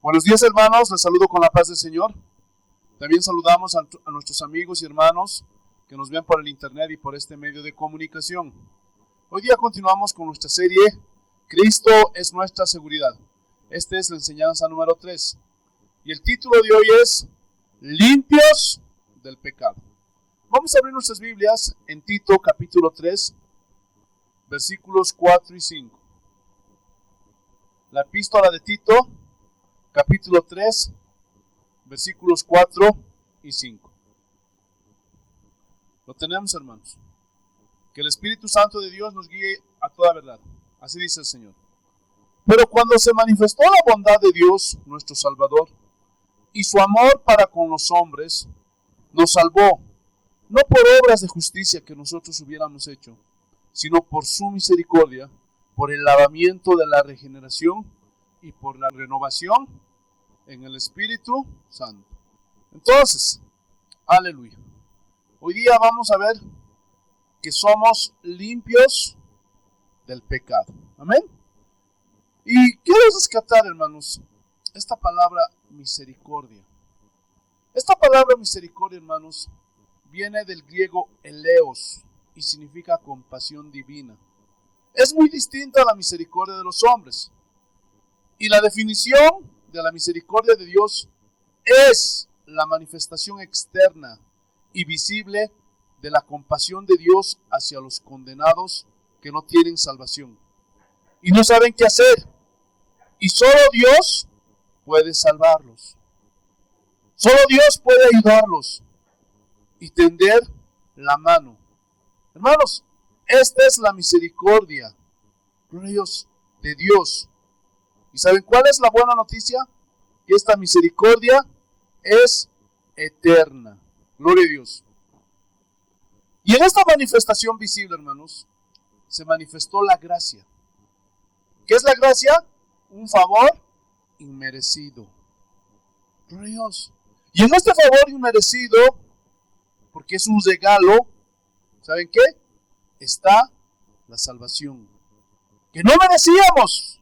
Buenos días, hermanos, les saludo con la paz del Señor. También saludamos a nuestros amigos y hermanos que nos ven por el internet y por este medio de comunicación. Hoy día continuamos con nuestra serie Cristo es nuestra seguridad. Esta es la enseñanza número 3. Y el título de hoy es Limpios del pecado. Vamos a abrir nuestras Biblias en Tito capítulo 3, versículos 4 y 5. La epístola de Tito, capítulo 3, versículos 4 y 5. Lo tenemos, hermanos. Que el Espíritu Santo de Dios nos guíe a toda verdad. Así dice el Señor. Pero cuando se manifestó la bondad de Dios, nuestro Salvador, y su amor para con los hombres, nos salvó, no por obras de justicia que nosotros hubiéramos hecho, sino por su misericordia, por el lavamiento de la regeneración y por la renovación en el Espíritu Santo. Entonces, aleluya. Hoy día vamos a ver que somos limpios del pecado. Amén. Y quiero rescatar, hermanos, esta palabra misericordia. Esta palabra misericordia, hermanos, viene del griego eleos y significa compasión divina. Es muy distinta a la misericordia de los hombres. Y la definición de la misericordia de Dios es la manifestación externa y visible de la compasión de Dios hacia los condenados que no tienen salvación y no saben qué hacer. Y solo Dios puede salvarlos. Solo Dios puede ayudarlos y tender la mano. Hermanos, esta es la misericordia, glorios de Dios. ¿Y saben cuál es la buena noticia? Que esta misericordia es eterna. Gloria a Dios. Y en esta manifestación visible, hermanos, se manifestó la gracia. ¿Qué es la gracia? Un favor inmerecido. Gloria a Dios. Y en este favor inmerecido, porque es un regalo, ¿saben qué? Está la salvación, que no merecíamos,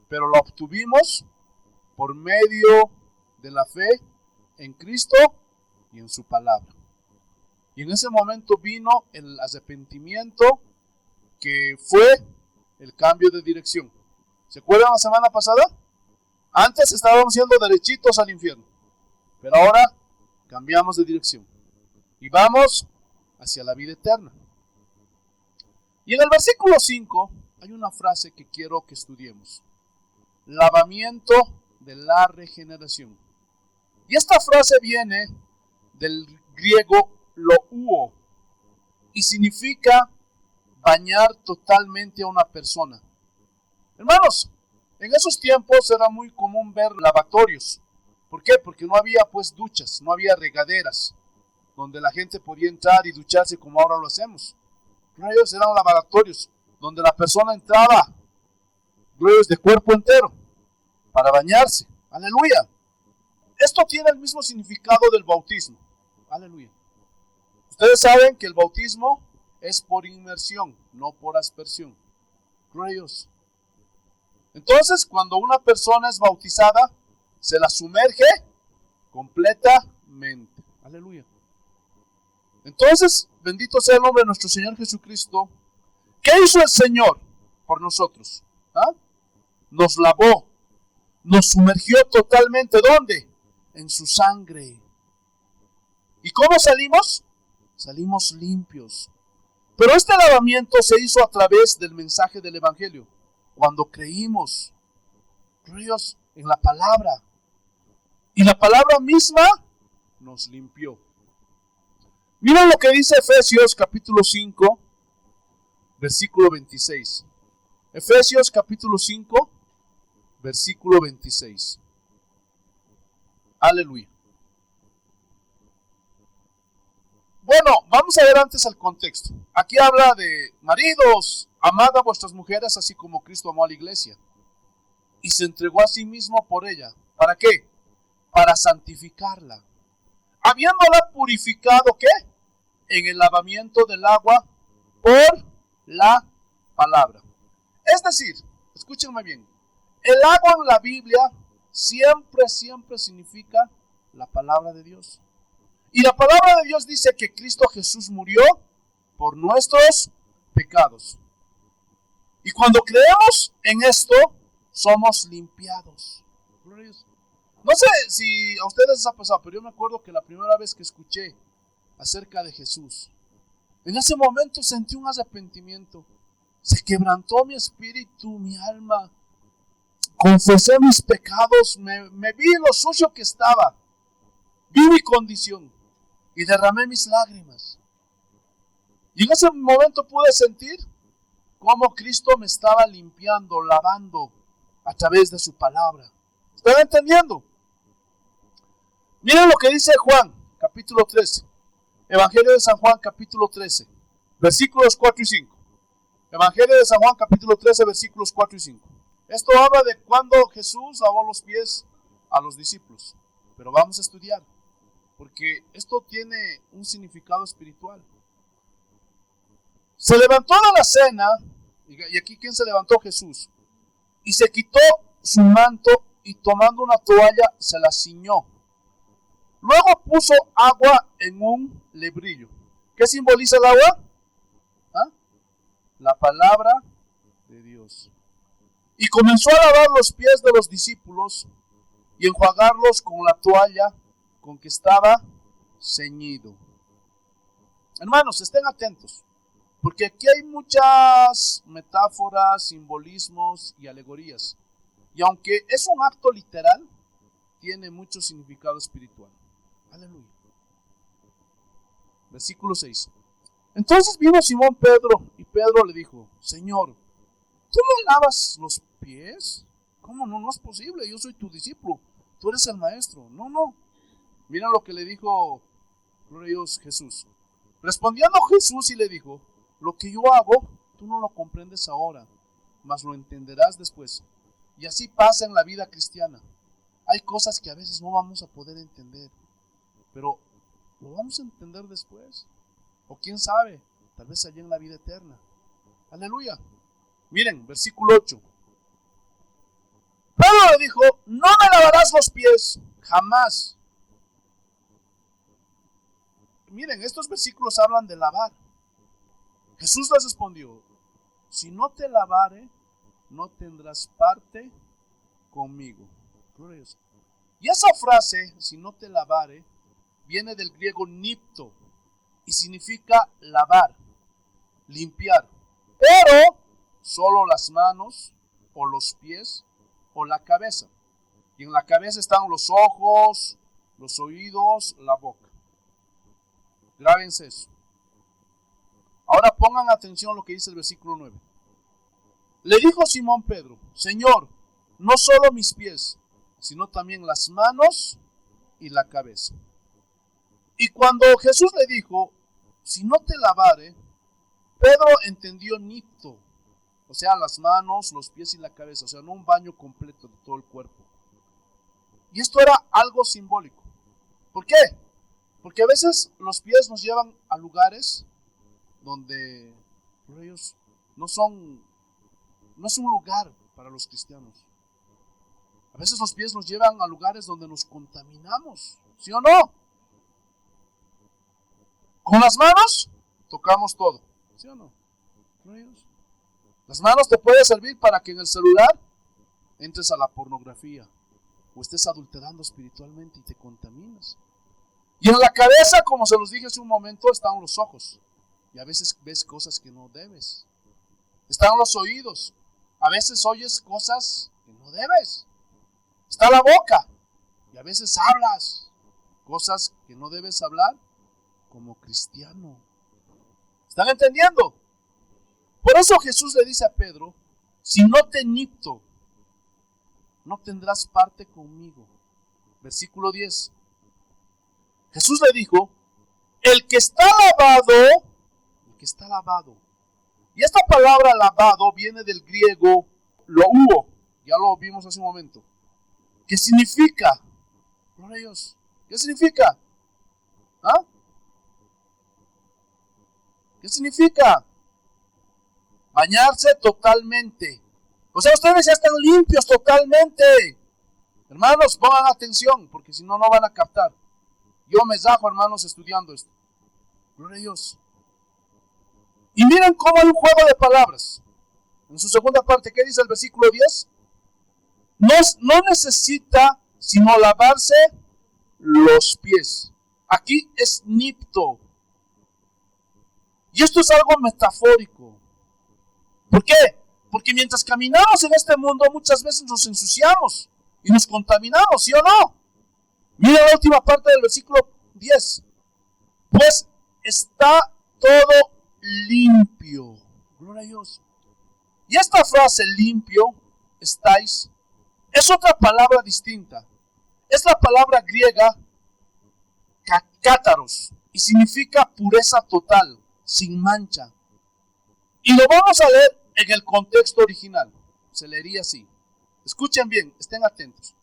pero la obtuvimos por medio de la fe en Cristo y en su palabra. Y en ese momento vino el arrepentimiento, que fue el cambio de dirección. ¿Se acuerdan la semana pasada? Antes estábamos yendo derechitos al infierno, pero ahora cambiamos de dirección y vamos hacia la vida eterna. Y en el versículo 5 hay una frase que quiero que estudiemos. Lavamiento de la regeneración. Y esta frase viene del griego louo y significa bañar totalmente a una persona. Hermanos, en esos tiempos era muy común ver lavatorios. ¿Por qué? Porque no había pues duchas, no había regaderas donde la gente podía entrar y ducharse como ahora lo hacemos. Ellos eran lavatorios donde la persona entraba de cuerpo entero para bañarse. Aleluya. Esto tiene el mismo significado del bautismo. Aleluya. Ustedes saben que el bautismo es por inmersión, no por aspersión. Gloria a Dios. Entonces, cuando una persona es bautizada, se la sumerge completamente. Aleluya. Entonces, bendito sea el nombre de nuestro Señor Jesucristo. ¿Qué hizo el Señor por nosotros? Nos lavó, nos sumergió totalmente. ¿Dónde? En su sangre. ¿Y cómo salimos? Salimos limpios. Pero este lavamiento se hizo a través del mensaje del Evangelio. Cuando creímos, Dios, en la palabra. Y la palabra misma nos limpió. Miren lo que dice Efesios capítulo 5, versículo 26. Efesios capítulo 5, versículo 26. Aleluya. Bueno, vamos a ver antes el contexto. Aquí habla de maridos, amad a vuestras mujeres así como Cristo amó a la iglesia y se entregó a sí mismo por ella. ¿Para qué? Para santificarla, habiéndola purificado, ¿qué? En el lavamiento del agua por la palabra. Es decir, escúchenme bien, el agua en la Biblia siempre significa la palabra de Dios. Y la palabra de Dios dice que Cristo Jesús murió por nuestros pecados. Y cuando creemos en esto, somos limpiados. No sé si a ustedes les ha pasado, pero yo me acuerdo que la primera vez que escuché acerca de Jesús, en ese momento sentí un arrepentimiento. Se quebrantó mi espíritu, mi alma. Confesé mis pecados, me vi lo sucio que estaba. Vi mi condición y derramé mis lágrimas. Y en ese momento pude sentir cómo Cristo me estaba limpiando, lavando a través de su palabra. ¿Están entendiendo? Miren lo que dice Juan, capítulo 13. Evangelio de San Juan, capítulo 13, versículos 4 y 5. Evangelio de San Juan, capítulo 13, versículos 4 y 5. Esto habla de cuando Jesús lavó los pies a los discípulos. Pero vamos a estudiar, porque esto tiene un significado espiritual. Se levantó de la cena, y aquí ¿quién se levantó? Jesús. Y se quitó su manto y tomando una toalla se la ciñó. Luego puso agua en un lebrillo. ¿Qué simboliza el agua? ¿Ah? La palabra de Dios. Y comenzó a lavar los pies de los discípulos y enjuagarlos con la toalla con que estaba ceñido. Hermanos, estén atentos, porque aquí hay muchas metáforas, simbolismos y alegorías. Y aunque es un acto literal, tiene mucho significado espiritual. Aleluya. Versículo 6. Entonces vino Simón Pedro y Pedro le dijo: Señor, ¿tú me lavas los pies? ¿Cómo no? No es posible, yo soy tu discípulo, tú eres el maestro. No. Mira lo que le dijo, gloria a Dios, Jesús. Respondiendo Jesús y le dijo: lo que yo hago, tú no lo comprendes ahora, mas lo entenderás después. Y así pasa en la vida cristiana. Hay cosas que a veces no vamos a poder entender, pero lo vamos a entender después. O quién sabe, tal vez allá en la vida eterna. Aleluya. Miren, versículo 8. Pedro le dijo: no me lavarás los pies, jamás. Miren, estos versículos hablan de lavar. Jesús les respondió: si no te lavare, no tendrás parte conmigo. Y esa frase, si no te lavare, viene del griego nipto y significa lavar, limpiar. Pero solo las manos o los pies o la cabeza. Y en la cabeza están los ojos, los oídos, la boca. Grábense eso. Ahora pongan atención a lo que dice el versículo 9. Le dijo Simón Pedro: Señor, no solo mis pies, sino también las manos y la cabeza. Y cuando Jesús le dijo: si no te lavare, Pedro entendió nipto, o sea, las manos, los pies y la cabeza, o sea, no un baño completo de todo el cuerpo. Y esto era algo simbólico. ¿Por qué? Porque a veces los pies nos llevan a lugares donde ellos no es un lugar para los cristianos. A veces los pies nos llevan a lugares donde nos contaminamos, ¿sí o no? Con las manos tocamos todo, ¿sí o no? Las manos te pueden servir para que en el celular entres a la pornografía o estés adulterando espiritualmente y te contaminas. Y en la cabeza, como se los dije hace un momento, están los ojos. Y a veces ves cosas que no debes. Están los oídos. A veces oyes cosas que no debes. Está la boca. Y a veces hablas cosas que no debes hablar como cristiano. ¿Están entendiendo? Por eso Jesús le dice a Pedro: si no te nipto, no tendrás parte conmigo. Versículo 10. Jesús le dijo: el que está lavado. Y esta palabra lavado viene del griego louo, ya lo vimos hace un momento. ¿Qué significa? Gloria a Dios. ¿Qué significa? ¿Ah? ¿Qué significa? Bañarse totalmente. O sea, ustedes ya están limpios totalmente. Hermanos, pongan atención, porque si no, no van a captar. Yo me zajo, hermanos, estudiando esto. Gloria a Dios. Y miren cómo hay un juego de palabras. En su segunda parte, ¿qué dice el versículo 10? No necesita sino lavarse los pies. Aquí es nipto. Y esto es algo metafórico. ¿Por qué? Porque mientras caminamos en este mundo muchas veces nos ensuciamos y nos contaminamos, ¿sí o no? Mira la última parte del versículo 10. Pues está todo limpio. Gloria a Dios. Y esta frase limpio, estáis, es otra palabra distinta. Es la palabra griega cátaros y significa pureza total, sin mancha. Y lo vamos a leer en el contexto original. Se leería así. Escuchen bien, estén atentos.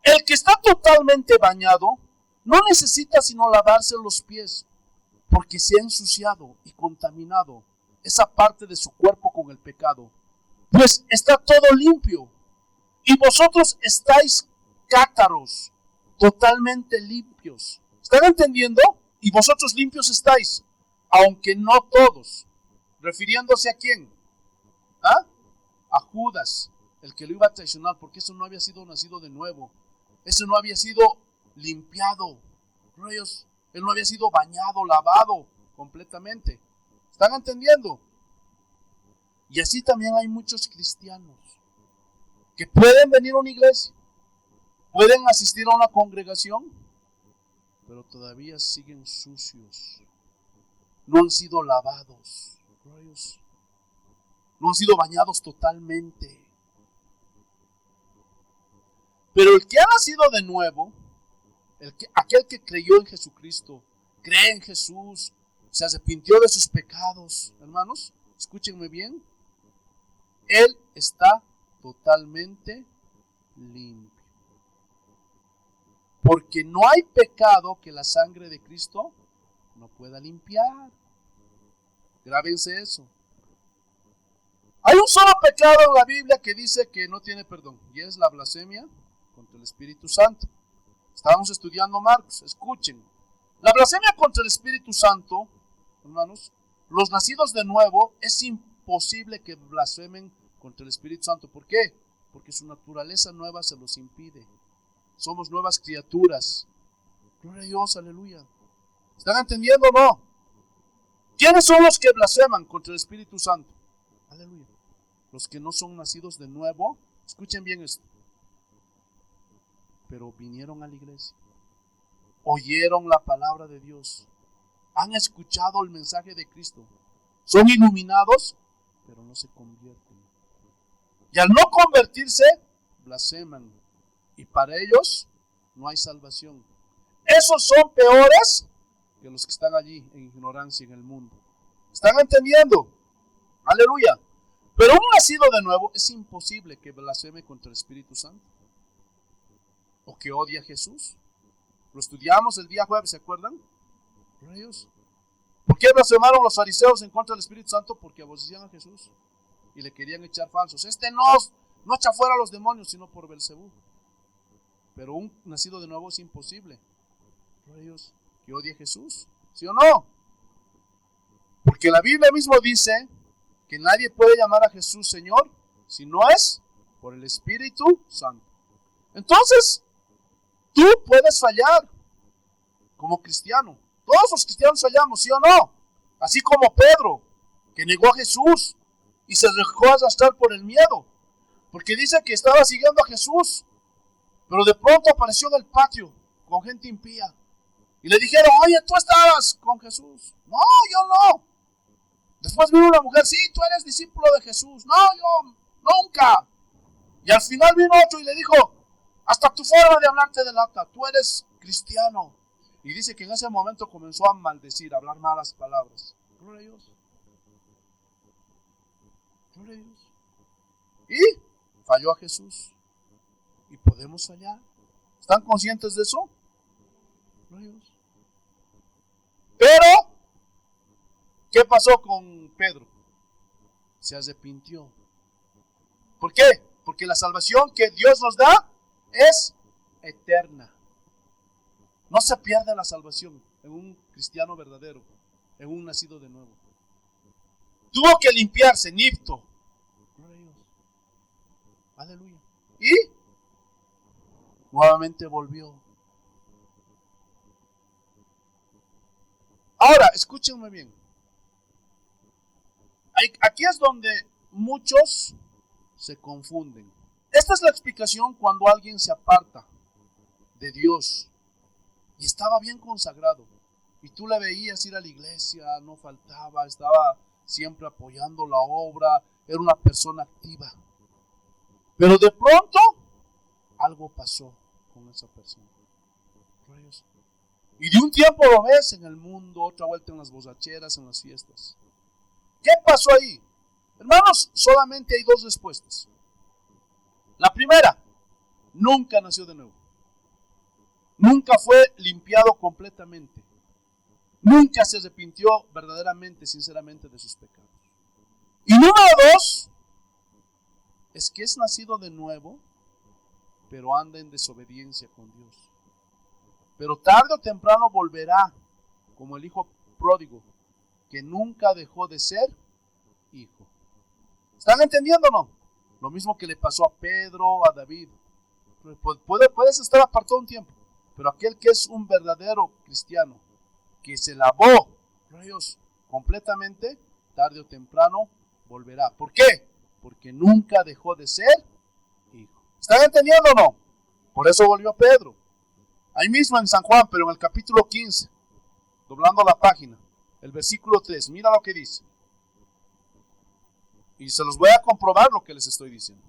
El que está totalmente bañado no necesita sino lavarse los pies, porque se ha ensuciado y contaminado esa parte de su cuerpo con el pecado. Pues está todo limpio. Y vosotros estáis cátaros, totalmente limpios. ¿Están entendiendo? Y vosotros limpios estáis, aunque no todos. ¿Refiriéndose a quién? ¿Ah? A Judas, el que lo iba a traicionar, porque eso no había sido nacido de nuevo. Eso no había sido limpiado. Él no había sido bañado, lavado completamente. ¿Están entendiendo? Y así también hay muchos cristianos que pueden venir a una iglesia, pueden asistir a una congregación, pero todavía siguen sucios. No han sido lavados. No han sido bañados totalmente. Pero el que ha nacido de nuevo, aquel que creyó en Jesucristo, cree en Jesús, se arrepintió de sus pecados, hermanos, escúchenme bien, él está totalmente limpio. Porque no hay pecado que la sangre de Cristo no pueda limpiar. Grábense eso. Hay un solo pecado en la Biblia que dice que no tiene perdón, y es la blasfemia contra el Espíritu Santo. Estábamos estudiando Marcos, escuchen. La blasfemia contra el Espíritu Santo, hermanos, los nacidos de nuevo, es imposible que blasfemen contra el Espíritu Santo. ¿Por qué? Porque su naturaleza nueva se los impide. Somos nuevas criaturas. Gloria a Dios, aleluya. ¿Están entendiendo o no? ¿Quiénes son los que blasfeman contra el Espíritu Santo? Aleluya. Los que no son nacidos de nuevo, escuchen bien esto, pero vinieron a la iglesia, oyeron la palabra de Dios, han escuchado el mensaje de Cristo, son iluminados, pero no se convierten. Y al no convertirse, blasfeman. Y para ellos no hay salvación. Esos son peores que los que están allí en ignorancia en el mundo. ¿Están entendiendo? Aleluya. Pero un nacido de nuevo es imposible que blasfeme contra el Espíritu Santo o que odie a Jesús. Lo estudiamos el día jueves, ¿se acuerdan? ¿Por qué blasfemaron los fariseos en contra del Espíritu Santo? Porque aborrecían a Jesús y le querían echar falsos. No echa fuera a los demonios, sino por Belcebú. Pero un nacido de nuevo es imposible que odie a Jesús, ¿sí o no? Porque la Biblia mismo dice que nadie puede llamar a Jesús Señor si no es por el Espíritu Santo. Entonces, tú puedes fallar como cristiano. Todos los cristianos fallamos, ¿sí o no? Así como Pedro, que negó a Jesús y se dejó arrastrar por el miedo, porque dice que estaba siguiendo a Jesús, pero de pronto apareció en el patio con gente impía y le dijeron: oye, tú estabas con Jesús. No, yo no. Después vino una mujer: sí, tú eres discípulo de Jesús. No, yo nunca. Y al final vino otro y le dijo: hasta tu forma de hablar te delata, tú eres cristiano. Y dice que en ese momento comenzó a maldecir, a hablar malas palabras. Gloria a Dios. Gloria a Dios. Y falló a Jesús. Y podemos fallar. ¿Están conscientes de eso? Gloria a Dios. Pero, ¿qué pasó con Pedro? Se arrepintió. ¿Por qué? Porque la salvación que Dios nos da es eterna. No se pierde la salvación en un cristiano verdadero, en un nacido de nuevo. Tuvo que limpiarse, nipto. Gloria a Dios. Aleluya. Y nuevamente volvió. Ahora, escúchenme bien. Aquí es donde muchos se confunden. Esta es la explicación cuando alguien se aparta de Dios y estaba bien consagrado. Y tú le veías ir a la iglesia, no faltaba, estaba siempre apoyando la obra, era una persona activa. Pero de pronto, algo pasó con esa persona. Y de un tiempo lo ves en el mundo, otra vuelta en las borracheras, en las fiestas. ¿Qué pasó ahí? Hermanos, solamente hay dos respuestas. La primera, nunca nació de nuevo. Nunca fue limpiado completamente. Nunca se arrepintió verdaderamente, sinceramente de sus pecados. Y número dos, es que es nacido de nuevo, pero anda en desobediencia con Dios. Pero tarde o temprano volverá, como el hijo pródigo, que nunca dejó de ser hijo. ¿Están entendiendo o no? Lo mismo que le pasó a Pedro, a David. Puedes estar apartado un tiempo, pero aquel que es un verdadero cristiano, que se lavó, Dios, completamente, tarde o temprano volverá. ¿Por qué? Porque nunca dejó de ser hijo. ¿Están entendiendo o no? Por eso volvió Pedro. Ahí mismo en San Juan, pero en el capítulo 15, doblando la página, el versículo 3, mira lo que dice. Y se los voy a comprobar lo que les estoy diciendo.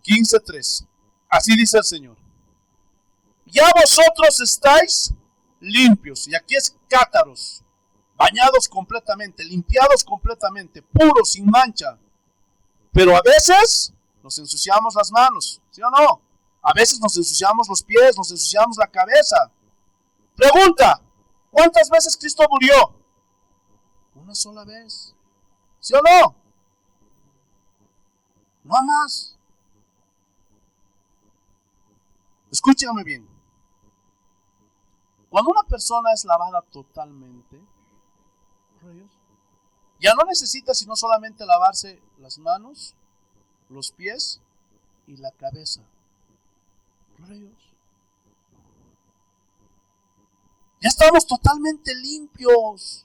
15:3. Así dice el Señor. Ya vosotros estáis limpios, y aquí es cátaros, bañados completamente, limpiados completamente, puros, sin mancha. Pero a veces nos ensuciamos las manos, ¿sí o no? A veces nos ensuciamos los pies, nos ensuciamos la cabeza. Pregunta, ¿cuántas veces Cristo murió? Una sola vez. ¿Sí o no? No más. Escúchenme bien. Cuando una persona es lavada totalmente, ya no necesita sino solamente lavarse las manos, los pies y la cabeza. Ya estamos totalmente limpios.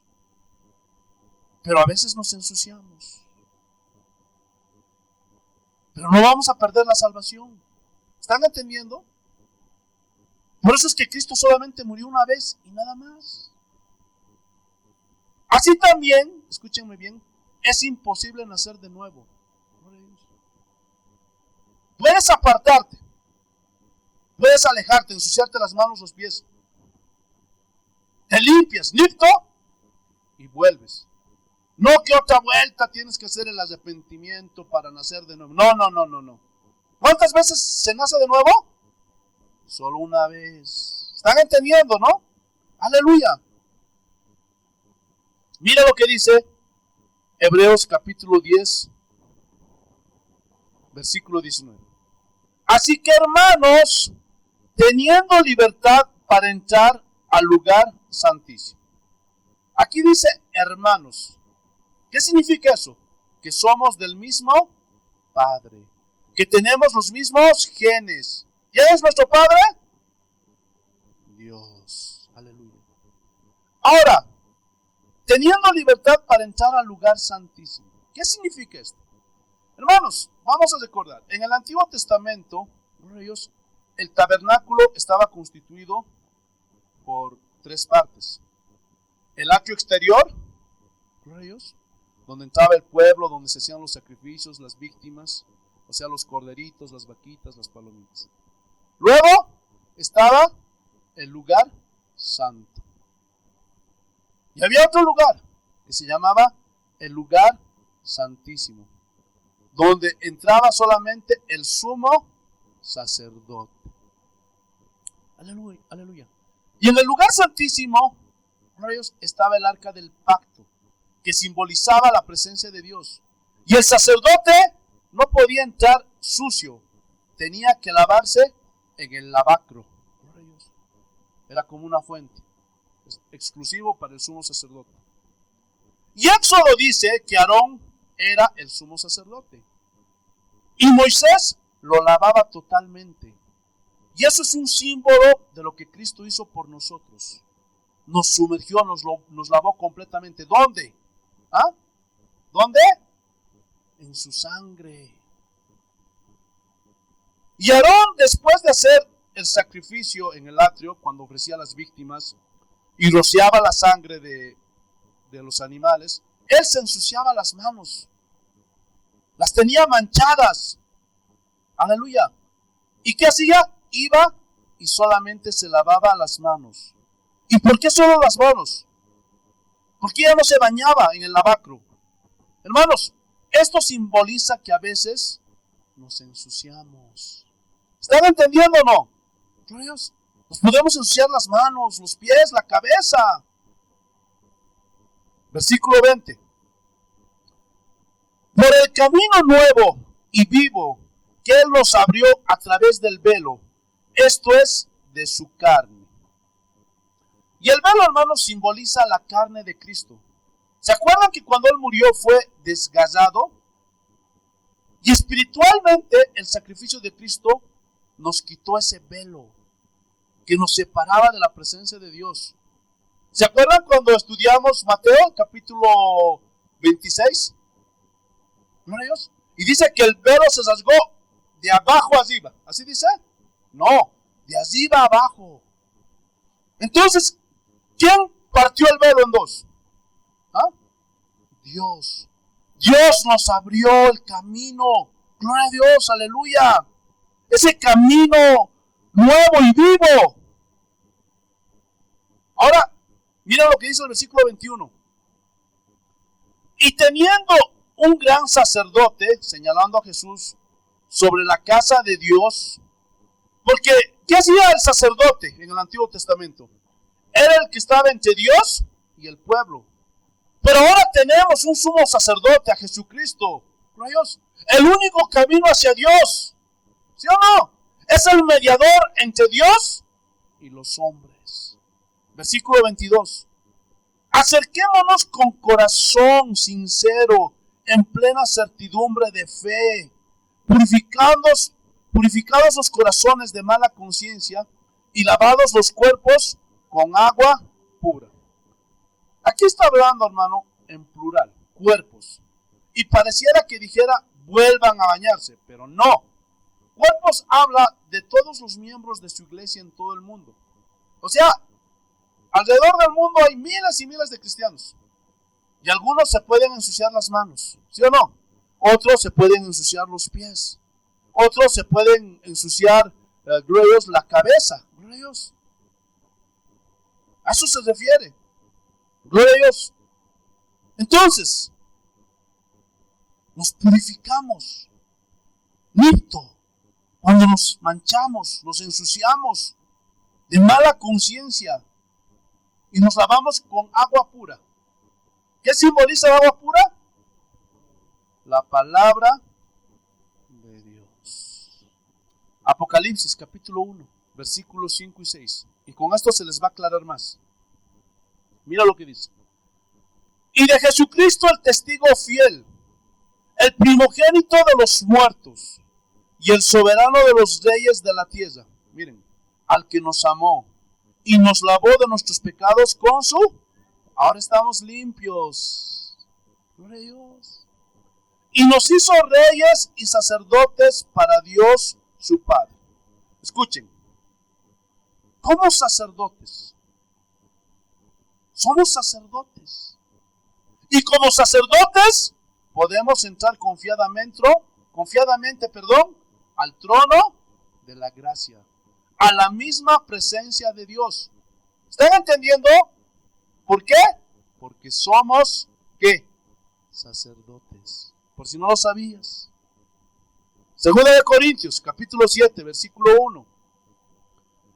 Pero a veces nos ensuciamos. Pero no vamos a perder la salvación. ¿Están entendiendo? Por eso es que Cristo solamente murió una vez y nada más. Así también, escúchenme bien, es imposible nacer de nuevo. Puedes apartarte, puedes alejarte, ensuciarte las manos, los pies. Te limpias, listo, y vuelves. No que otra vuelta tienes que hacer el arrepentimiento para nacer de nuevo. No. ¿Cuántas veces se nace de nuevo? Solo una vez. ¿Están entendiendo, no? Aleluya. Mira lo que dice Hebreos capítulo 10, versículo 19. Así que, hermanos, teniendo libertad para entrar al lugar santísimo. Aquí dice hermanos. ¿Qué significa eso? Que somos del mismo Padre, que tenemos los mismos genes. ¿Quién es nuestro Padre? Dios. Aleluya. Ahora, teniendo libertad para entrar al lugar santísimo. ¿Qué significa esto? Hermanos, vamos a recordar. En el Antiguo Testamento, el tabernáculo estaba constituido por tres partes. El atrio exterior, donde entraba el pueblo, donde se hacían los sacrificios, las víctimas, o sea, los corderitos, las vaquitas, las palomitas. Luego estaba el lugar santo. Y había otro lugar que se llamaba el lugar santísimo, donde entraba solamente el sumo sacerdote. Aleluya, aleluya. Y en el lugar santísimo, estaba el arca del pacto, que simbolizaba la presencia de Dios. Y el sacerdote no podía entrar sucio, tenía que lavarse en el lavacro. Era como una fuente, exclusivo para el sumo sacerdote. Y Éxodo dice que Aarón era el sumo sacerdote. Y Moisés lo lavaba totalmente. Y eso es un símbolo de lo que Cristo hizo por nosotros. Nos sumergió, nos lavó completamente. ¿Dónde? ¿Ah? ¿Dónde? En su sangre. Y Aarón, después de hacer el sacrificio en el atrio, cuando ofrecía las víctimas y rociaba la sangre de los animales, él se ensuciaba las manos. Las tenía manchadas. Aleluya. ¿Y qué hacía? Iba y solamente se lavaba las manos. ¿Y por qué solo las manos? ¿Por qué ya no se bañaba en el lavacro? Hermanos, esto simboliza que a veces nos ensuciamos. ¿Están entendiendo o no? Dios, nos podemos ensuciar las manos, los pies, la cabeza. Versículo 20. Por el camino nuevo y vivo que Él nos abrió a través del velo, esto es, de su carne. Y el velo, hermanos, simboliza la carne de Cristo. ¿Se acuerdan que cuando Él murió fue desgazado? Y espiritualmente el sacrificio de Cristo nos quitó ese velo que nos separaba de la presencia de Dios. ¿Se acuerdan cuando estudiamos Mateo capítulo 26? ¿No, Dios? Y dice que el velo se rasgó de abajo arriba. ¿Así dice? No, de arriba abajo. Entonces, ¿quién partió el velo en dos? ¿Ah? Dios. Dios nos abrió el camino. Gloria a Dios, aleluya. Ese camino nuevo y vivo. Ahora, mira lo que dice el versículo 21. Y teniendo un gran sacerdote, señalando a Jesús, sobre la casa de Dios, porque ¿qué hacía el sacerdote en el Antiguo Testamento? Era el que estaba entre Dios y el pueblo. Pero ahora tenemos un sumo sacerdote, a Jesucristo. Dios, el único camino hacia Dios. ¿Sí o no? Es el mediador entre Dios y los hombres. Versículo 22. Acerquémonos con corazón sincero, en plena certidumbre de fe, purificados los corazones de mala conciencia y lavados los cuerpos con agua pura. Aquí está hablando, hermano, en plural, cuerpos. Y pareciera que dijera, vuelvan a bañarse, pero no. Cuerpos habla de todos los miembros de su iglesia en todo el mundo. O sea, alrededor del mundo hay miles y miles de cristianos. Y algunos se pueden ensuciar las manos, ¿sí o no? Otros se pueden ensuciar los pies. Otros se pueden ensuciar, la cabeza. Gloria a Dios. A eso se refiere. Gloria a Dios. Entonces, nos purificamos. Nito. Cuando nos manchamos, nos ensuciamos de mala conciencia y nos lavamos con agua pura. ¿Qué simboliza el agua pura? La palabra de Dios. Apocalipsis capítulo 1, versículos 5 y 6. Y con esto se les va a aclarar más. Mira lo que dice. Y de Jesucristo el testigo fiel, el primogénito de los muertos y el soberano de los reyes de la tierra. Miren, al que nos amó y nos lavó de nuestros pecados con su... Ahora estamos limpios. Gloria a Dios. Y nos hizo reyes y sacerdotes para Dios su Padre. Escuchen. Como sacerdotes. Somos sacerdotes. Y como sacerdotes podemos entrar confiadamente, al trono de la gracia, a la misma presencia de Dios. ¿Están entendiendo? ¿Por qué? Porque somos, ¿qué? Sacerdotes. Por si no lo sabías. Segunda de Corintios, capítulo 7, versículo 1.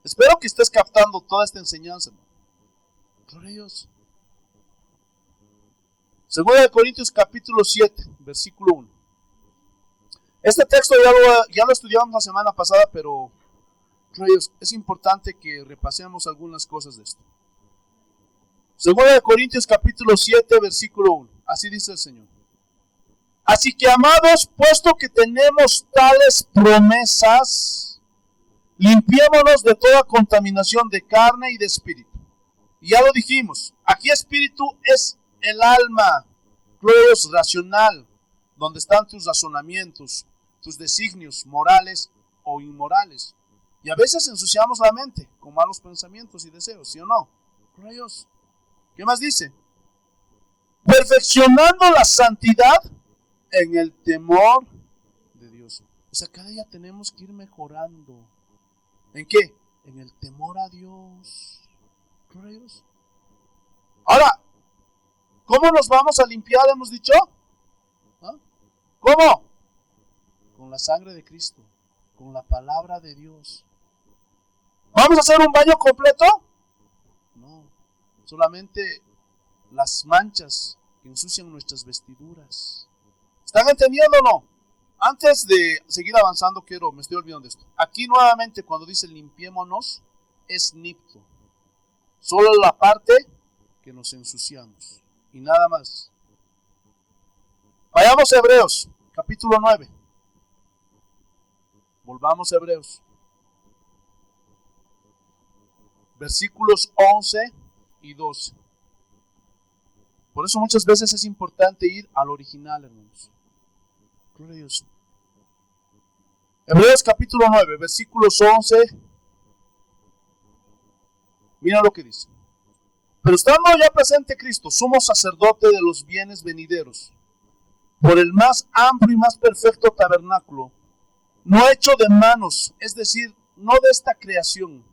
Espero que estés captando toda esta enseñanza. Gloria a Dios. Segunda de Corintios, capítulo 7, versículo 1. Este texto ya lo estudiamos la semana pasada, pero es importante que repasemos algunas cosas de esto. 2 Corintios capítulo 7, versículo 1. Así dice el Señor. Así que, amados, puesto que tenemos tales promesas, limpiémonos de toda contaminación de carne y de espíritu. Y ya lo dijimos, aquí espíritu es el alma, racional, donde están tus razonamientos, tus designios morales o inmorales. Y a veces ensuciamos la mente con malos pensamientos y deseos, ¿sí o no? Dios. ¿Qué más dice? Perfeccionando la santidad en el temor de Dios. O sea, cada día tenemos que ir mejorando. ¿En qué? En el temor a Dios. Dios. Ahora, ¿cómo nos vamos a limpiar? Hemos dicho. ¿Ah? ¿Cómo? Con la sangre de Cristo, con la palabra de Dios. ¿Vamos a hacer un baño completo? No, solamente las manchas que ensucian nuestras vestiduras. ¿Están entendiendo o no? Antes de seguir avanzando, me estoy olvidando de esto. Aquí nuevamente cuando dice limpiémonos, es nipto. Solo la parte que nos ensuciamos y nada más. Vayamos a Hebreos, capítulo 9. Volvamos a Hebreos. Versículos 11 y 12. Por eso muchas veces es importante ir al original, hermanos. Gloria a Dios. Hebreos capítulo 9, versículos 11. Mira lo que dice. Pero estando ya presente Cristo, sumo sacerdote de los bienes venideros, por el más amplio y más perfecto tabernáculo, no hecho de manos, es decir, no de esta creación,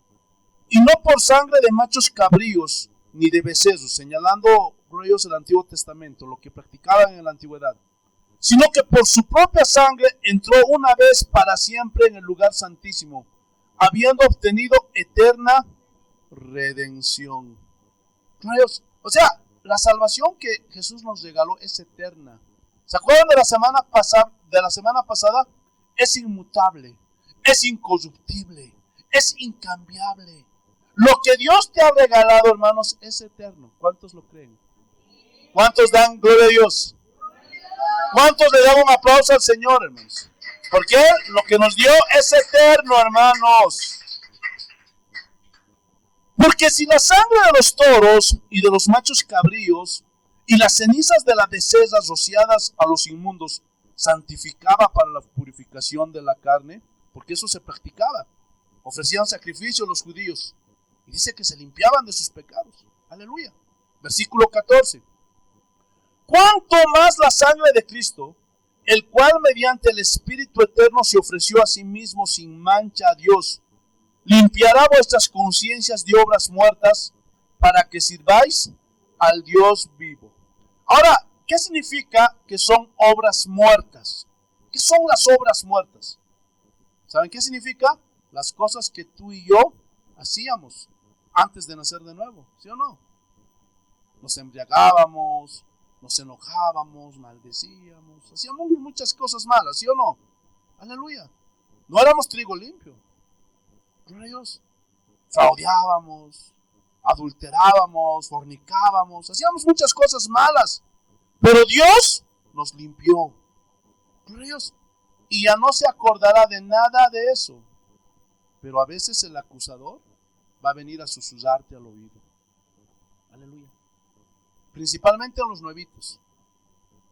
y no por sangre de machos cabríos, ni de becerros, señalando ellos el Antiguo Testamento, lo que practicaban en la antigüedad, sino que por su propia sangre entró una vez para siempre en el lugar santísimo, habiendo obtenido eterna redención. O sea, la salvación que Jesús nos regaló es eterna. ¿Se acuerdan de la semana pasada? Es inmutable, es incorruptible, es incambiable. Lo que Dios te ha regalado, hermanos, es eterno. ¿Cuántos lo creen? ¿Cuántos dan gloria a Dios? ¿Cuántos le dan un aplauso al Señor, hermanos? Porque lo que nos dio es eterno, hermanos. Porque si la sangre de los toros y de los machos cabríos y las cenizas de las becerras rociadas a los inmundos santificaba para la purificación de la carne, porque eso se practicaba, ofrecían sacrificios los judíos y dice que se limpiaban de sus pecados. Aleluya. Versículo 14. ¿Cuánto más la sangre de Cristo, el cual mediante el Espíritu Eterno se ofreció a sí mismo sin mancha a Dios, limpiará vuestras conciencias de obras muertas para que sirváis al Dios vivo? Ahora, ¿qué significa que son obras muertas? ¿Qué son las obras muertas? ¿Saben qué significa? Las cosas que tú y yo hacíamos antes de nacer de nuevo, ¿sí o no? Nos embriagábamos, nos enojábamos, maldecíamos, hacíamos muchas cosas malas, ¿sí o no? Aleluya. No éramos trigo limpio. Gloria a Dios. Fraudeábamos, adulterábamos, fornicábamos, hacíamos muchas cosas malas. Pero Dios nos limpió. Gloria a Dios. Y ya no se acordará de nada de eso. Pero a veces el acusador va a venir a susurrarte al oído. Aleluya. Principalmente a los nuevitos.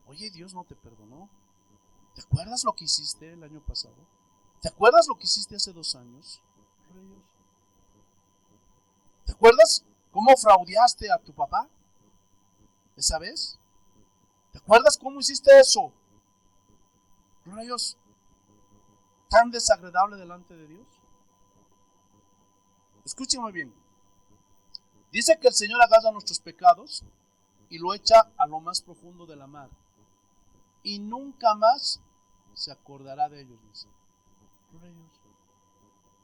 Oye, Dios no te perdonó. ¿Te acuerdas lo que hiciste el año pasado? ¿Te acuerdas lo que hiciste hace 2 años? ¿Te acuerdas cómo fraudeaste a tu papá esa vez? ¿Te acuerdas cómo hiciste eso? Rayos, tan desagradable delante de Dios. Escúcheme bien. Dice que el Señor agarra nuestros pecados y lo echa a lo más profundo de la mar. Y nunca más se acordará de ellos, dice.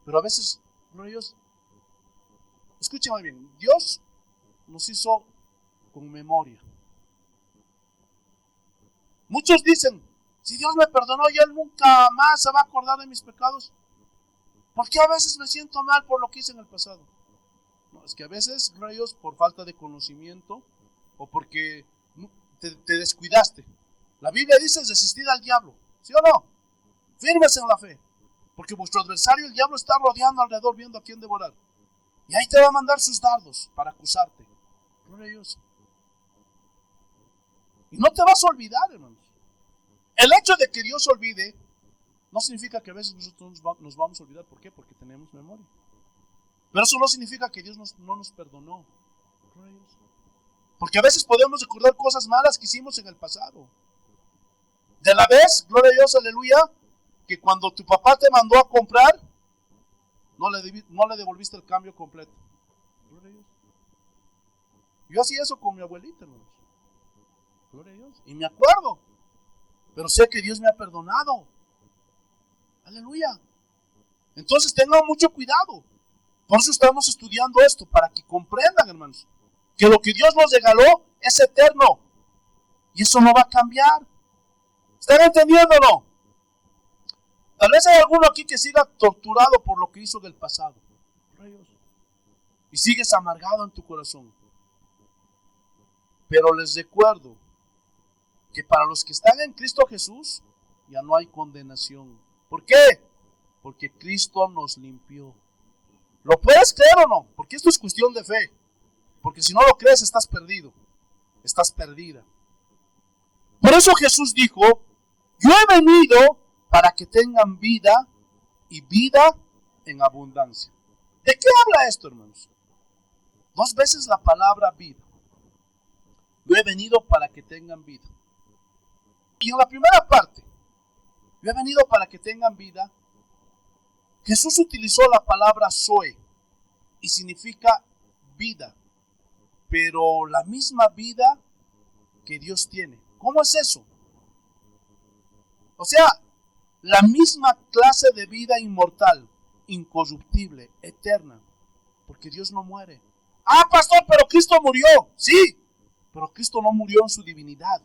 Pero a veces, escúcheme bien, Dios nos hizo con memoria. Muchos dicen, Si Dios me perdonó y Él nunca más se va a acordar de mis pecados, ¿por qué a veces me siento mal por lo que hice en el pasado? No, es que a veces, gloria a Dios, por falta de conocimiento o porque te descuidaste. La Biblia dice resistir al diablo, ¿sí o no? Firmes en la fe, porque vuestro adversario, el diablo, está rodeando alrededor viendo a quién devorar. Y ahí te va a mandar sus dardos para acusarte. Gloria a Dios. Y no te vas a olvidar, hermanos. El hecho de que Dios olvide no significa que a veces nosotros nos vamos a olvidar. ¿Por qué? Porque tenemos memoria. Pero eso no significa que Dios no nos perdonó. Gloria a Dios. Porque a veces podemos recordar cosas malas que hicimos en el pasado. De la vez, gloria a Dios, aleluya, que cuando tu papá te mandó a comprar, no le devolviste el cambio completo. Gloria a Dios. Yo hacía eso con mi abuelita, hermanos. Gloria a Dios. Y me acuerdo. Pero sé que Dios me ha perdonado. Aleluya. Entonces tengan mucho cuidado. Por eso estamos estudiando esto, para que comprendan, hermanos, que lo que Dios nos regaló es eterno. Y eso no va a cambiar. ¿Están entendiéndolo? Tal vez hay alguno aquí que siga torturado por lo que hizo en el pasado. Y sigues amargado en tu corazón. Pero les recuerdo que para los que están en Cristo Jesús ya no hay condenación. ¿Por qué? Porque Cristo nos limpió. ¿Lo puedes creer o no? Porque esto es cuestión de fe. Porque si no lo crees, estás perdido. Estás perdida. Por eso Jesús dijo: yo he venido para que tengan vida y vida en abundancia. ¿De qué habla esto, hermanos? 2 veces la palabra vida. Yo he venido para que tengan vida. Y en la primera parte, yo he venido para que tengan vida, Jesús utilizó la palabra zoe y significa vida, pero la misma vida que Dios tiene. ¿Cómo es eso? O sea, la misma clase de vida inmortal, incorruptible, eterna, porque Dios no muere. Ah, pastor, pero Cristo murió. Sí, pero Cristo no murió en su divinidad.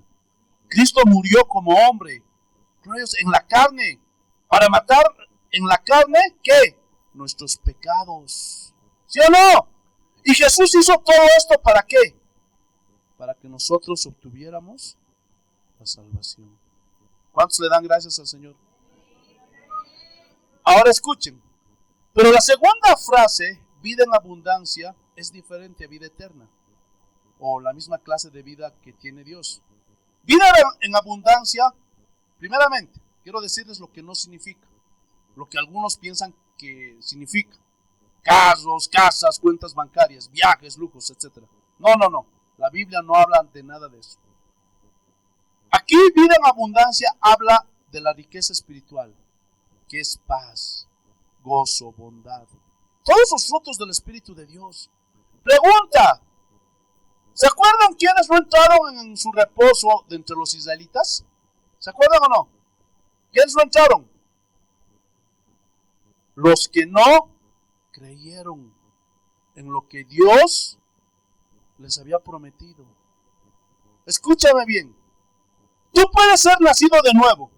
Cristo murió como hombre, en la carne, para matar en la carne, ¿qué? Nuestros pecados. ¿Sí o no? Y Jesús hizo todo esto, ¿para qué? Para que nosotros obtuviéramos la salvación. ¿Cuántos le dan gracias al Señor? Ahora escuchen. Pero la segunda frase, vida en abundancia, es diferente a vida eterna, o la misma clase de vida que tiene Dios. Vida en abundancia, primeramente, quiero decirles lo que no significa, lo que algunos piensan que significa: carros, casas, cuentas bancarias, viajes, lujos, etc. No. La Biblia no habla de nada de eso. Aquí vida en abundancia habla de la riqueza espiritual, que es paz, gozo, bondad. Todos los frutos del Espíritu de Dios. Pregunta: ¿se acuerdan quiénes no entraron en su reposo de entre los israelitas? ¿Se acuerdan o no? ¿Quiénes no entraron? Los que no creyeron en lo que Dios les había prometido. Escúchame bien. Tú puedes ser nacido de nuevo.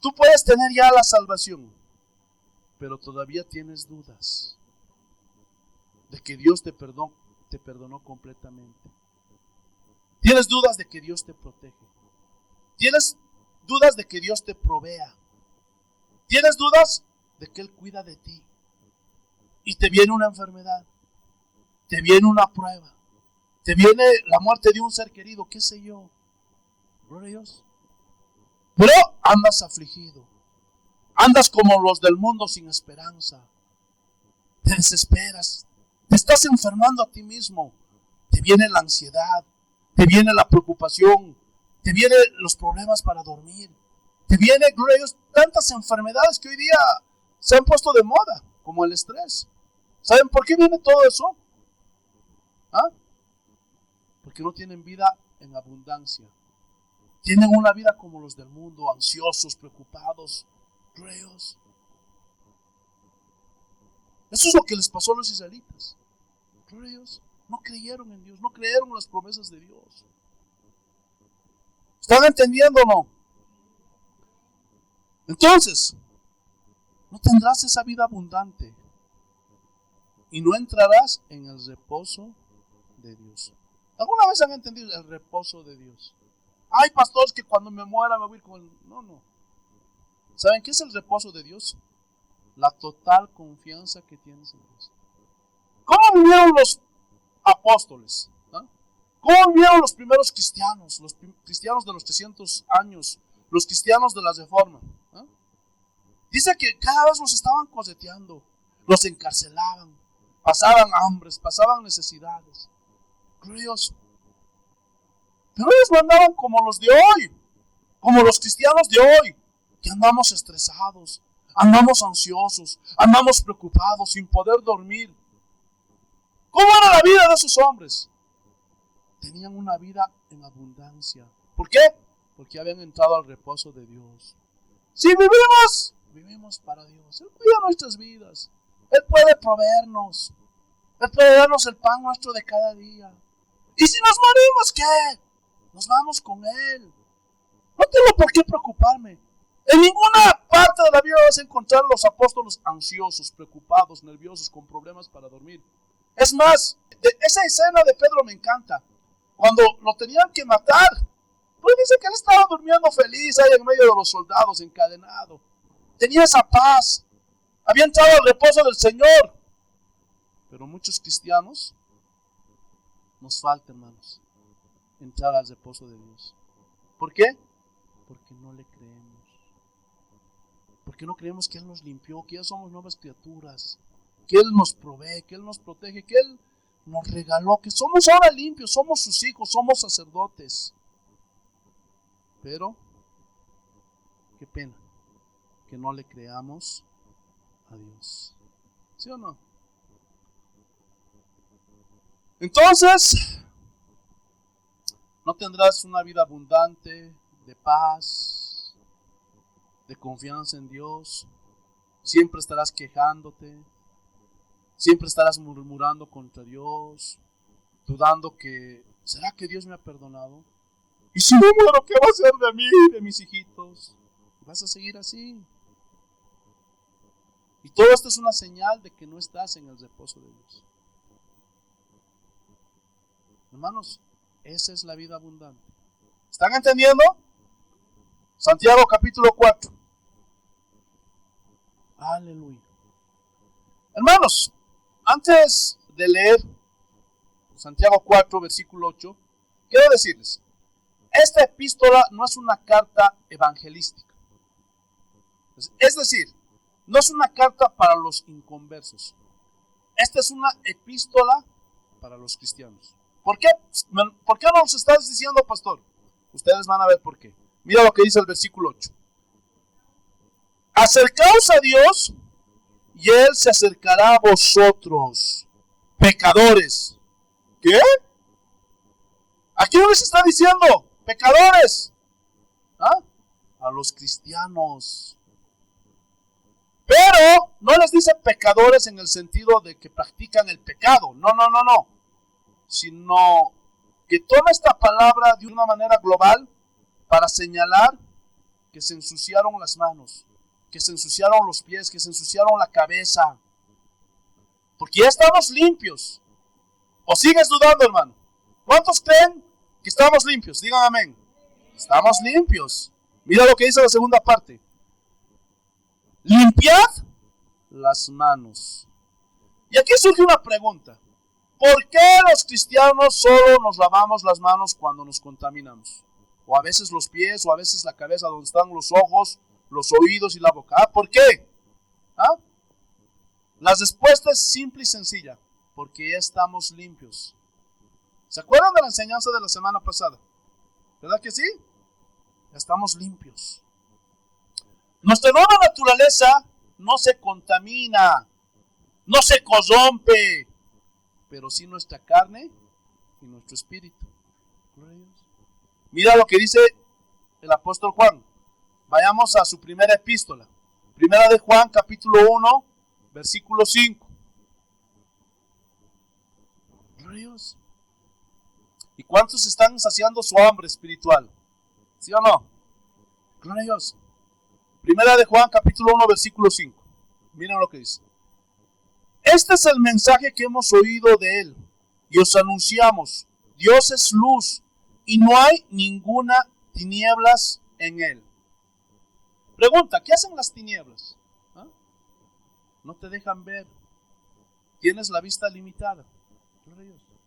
Tú puedes tener ya la salvación, pero todavía tienes dudas de que Dios te perdonó completamente. Tienes dudas de que Dios te protege. Tienes dudas de que Dios te provea. Tienes dudas de que Él cuida de ti. Y te viene una enfermedad, te viene una prueba, te viene la muerte de un ser querido, qué sé yo. Gloria a Dios. Pero andas afligido. Andas como los del mundo sin esperanza. Te desesperas. Te estás enfermando a ti mismo. Te viene la ansiedad. Te viene la preocupación. Te vienen los problemas para dormir. Te viene, gloria a Dios, tantas enfermedades que hoy día se han puesto de moda, como el estrés. ¿Saben por qué viene todo eso? ¿Ah? Porque no tienen vida en abundancia. Tienen una vida como los del mundo, ansiosos, preocupados, creos. Eso es lo que les pasó a los israelitas. Creos. No creyeron en Dios, no creyeron en las promesas de Dios. ¿Están entendiendo o no? Entonces, no tendrás esa vida abundante y no entrarás en el reposo de Dios. ¿Alguna vez han entendido el reposo de Dios? Ay, pastores, que cuando me muera me voy con el... No. ¿Saben qué es el reposo de Dios? La total confianza que tienes en Dios. ¿Cómo vivieron los apóstoles? ¿Cómo vivieron los primeros cristianos? Los cristianos de los 300 años, los cristianos de la Reforma. Dice que cada vez los estaban coseteando, los encarcelaban, pasaban hambres, pasaban necesidades. Dios. Pero ellos no andaban como los de hoy, como los cristianos de hoy, que andamos estresados, andamos ansiosos, andamos preocupados, sin poder dormir. ¿Cómo era la vida de esos hombres? Tenían una vida en abundancia. ¿Por qué? Porque habían entrado al reposo de Dios. Si vivimos, vivimos para Dios. Él cuida nuestras vidas. Él puede proveernos. Él puede darnos el pan nuestro de cada día. Y si nos morimos, ¿qué? Nos vamos con Él. No tengo por qué preocuparme. En ninguna parte de la Biblia vas a encontrar a los apóstoles ansiosos, preocupados, nerviosos, con problemas para dormir. Es más, esa escena de Pedro me encanta. Cuando lo tenían que matar, pues dice que él estaba durmiendo feliz ahí en medio de los soldados, encadenado. Tenía esa paz. Había entrado al reposo del Señor. Pero muchos cristianos nos falta, hermanos, entrar al reposo de Dios. ¿Por qué? Porque no le creemos. Porque no creemos que Él nos limpió, que ya somos nuevas criaturas, que Él nos provee, que Él nos protege, que Él nos regaló, que somos ahora limpios, somos sus hijos, somos sacerdotes. Pero, qué pena que no le creamos a Dios. ¿Sí o no? Entonces, no tendrás una vida abundante de paz, de confianza en Dios. Siempre estarás quejándote, siempre estarás murmurando contra Dios, dudando que, ¿será que Dios me ha perdonado? Y si no muero, ¿qué va a hacer de mí, de mis hijitos? Vas a seguir así. Y todo esto es una señal de que no estás en el reposo de Dios. Hermanos, esa es la vida abundante. ¿Están entendiendo? Santiago capítulo 4. Aleluya. Hermanos, antes de leer Santiago 4, versículo 8, quiero decirles, esta epístola no es una carta evangelística. Es decir, no es una carta para los inconversos. Esta es una epístola para los cristianos. ¿Por qué? ¿Por qué no nos estás diciendo, pastor? Ustedes van a ver por qué. Mira lo que dice el versículo 8. Acercaos a Dios y Él se acercará a vosotros, pecadores. ¿Qué? ¿A quién les está diciendo? Pecadores. ¿Ah? A los cristianos. Pero no les dice pecadores en el sentido de que practican el pecado. No. Sino que toma esta palabra de una manera global para señalar que se ensuciaron las manos, que se ensuciaron los pies, que se ensuciaron la cabeza. Porque ya estamos limpios. ¿O sigues dudando, hermano? ¿Cuántos creen que estamos limpios? Digan amén. Estamos limpios. Mira lo que dice la segunda parte. Limpiad las manos. Y aquí surge una pregunta. ¿Por qué los cristianos solo nos lavamos las manos cuando nos contaminamos? O a veces los pies, o a veces la cabeza, donde están los ojos, los oídos y la boca. ¿Por qué? La respuesta es simple y sencilla. Porque ya estamos limpios. ¿Se acuerdan de la enseñanza de la semana pasada? ¿Verdad que sí? Ya estamos limpios. Nuestra nueva naturaleza no se contamina, no se corrompe, pero sí nuestra carne y nuestro espíritu. Mira lo que dice el apóstol Juan. Vayamos a su primera epístola. Primera de Juan, capítulo 1, versículo 5. Dios. ¿Y cuántos están saciando su hambre espiritual? ¿Sí o no? Gloria a Dios. Primera de Juan, capítulo 1, versículo 5. Miren lo que dice. Este es el mensaje que hemos oído de él y os anunciamos. Dios es luz y no hay ninguna tinieblas en él. Pregunta, ¿qué hacen las tinieblas? ¿Ah? No te dejan ver. Tienes la vista limitada.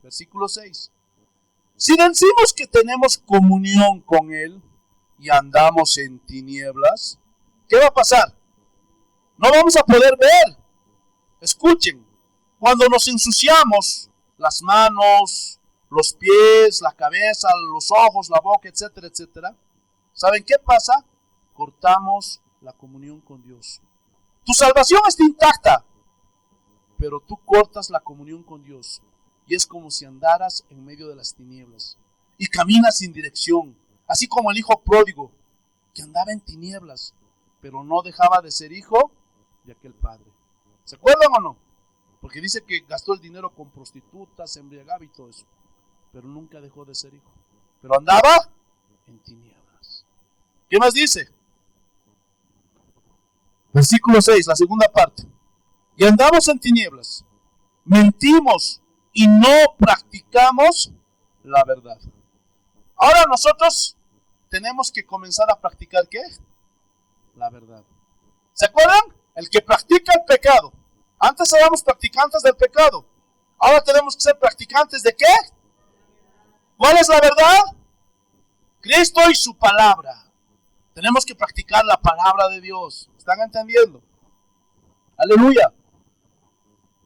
Versículo 6. Si decimos que tenemos comunión con él y andamos en tinieblas, ¿qué va a pasar? No vamos a poder ver. Escuchen, cuando nos ensuciamos las manos, los pies, la cabeza, los ojos, la boca, etcétera, etcétera, ¿saben qué pasa? Cortamos la comunión con Dios. Tu salvación está intacta, pero tú cortas la comunión con Dios. Y es como si andaras en medio de las tinieblas y caminas sin dirección, así como el hijo pródigo que andaba en tinieblas, pero no dejaba de ser hijo de aquel padre. ¿Se acuerdan o no? Porque dice que gastó el dinero con prostitutas, se embriagaba y todo eso, pero nunca dejó de ser hijo. Pero andaba en tinieblas. ¿Qué más dice? Versículo 6, la segunda parte. Y andamos en tinieblas, mentimos y no practicamos la verdad. Ahora nosotros tenemos que comenzar a practicar ¿qué? La verdad. ¿Se acuerdan? El que practica el pecado. Antes éramos practicantes del pecado. Ahora tenemos que ser practicantes ¿de qué? ¿Cuál es la verdad? Cristo y su palabra. Tenemos que practicar la palabra de Dios. ¿Están entendiendo? Aleluya.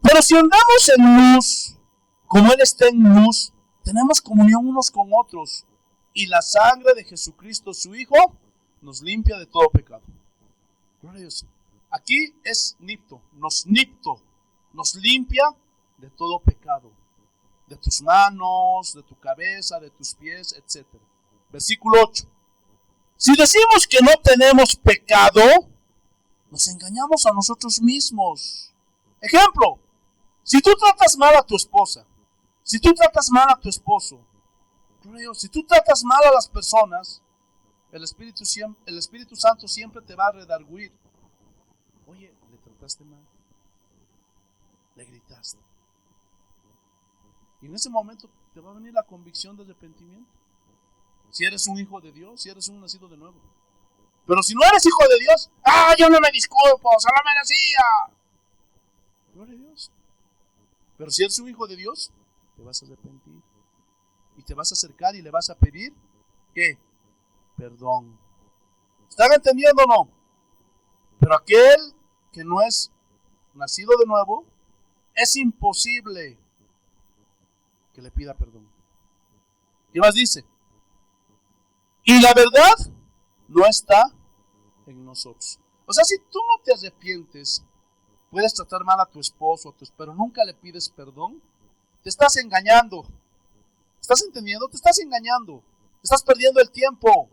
Pero si andamos en luz, como Él está en luz, tenemos comunión unos con otros. Y la sangre de Jesucristo, su Hijo, nos limpia de todo pecado. Gloria a Dios. Aquí es nipto, nos limpia de todo pecado. De tus manos, de tu cabeza, de tus pies, etc. Versículo 8. Si decimos que no tenemos pecado, nos engañamos a nosotros mismos. Ejemplo, si tú tratas mal a tu esposa, si tú tratas mal a tu esposo, si tú tratas mal a las personas, el Espíritu Santo siempre te va a redarguir. Oye, le trataste mal, le gritaste. Y en ese momento te va a venir la convicción de arrepentimiento. Si eres un hijo de Dios, si eres un nacido de nuevo. Pero si no eres hijo de Dios, yo no me disculpo, se lo merecía. Gloria a Dios. Pero si eres un hijo de Dios, te vas a arrepentir. Y te vas a acercar y le vas a pedir, ¿qué? Perdón. ¿Están entendiendo o no? Pero aquel que no es nacido de nuevo, es imposible que le pida perdón. ¿Qué más dice? Y la verdad no está en nosotros. O sea, si tú no te arrepientes, puedes tratar mal a tu esposo, pero nunca le pides perdón, te estás engañando. ¿Estás entendiendo? Te estás engañando. Estás perdiendo el tiempo.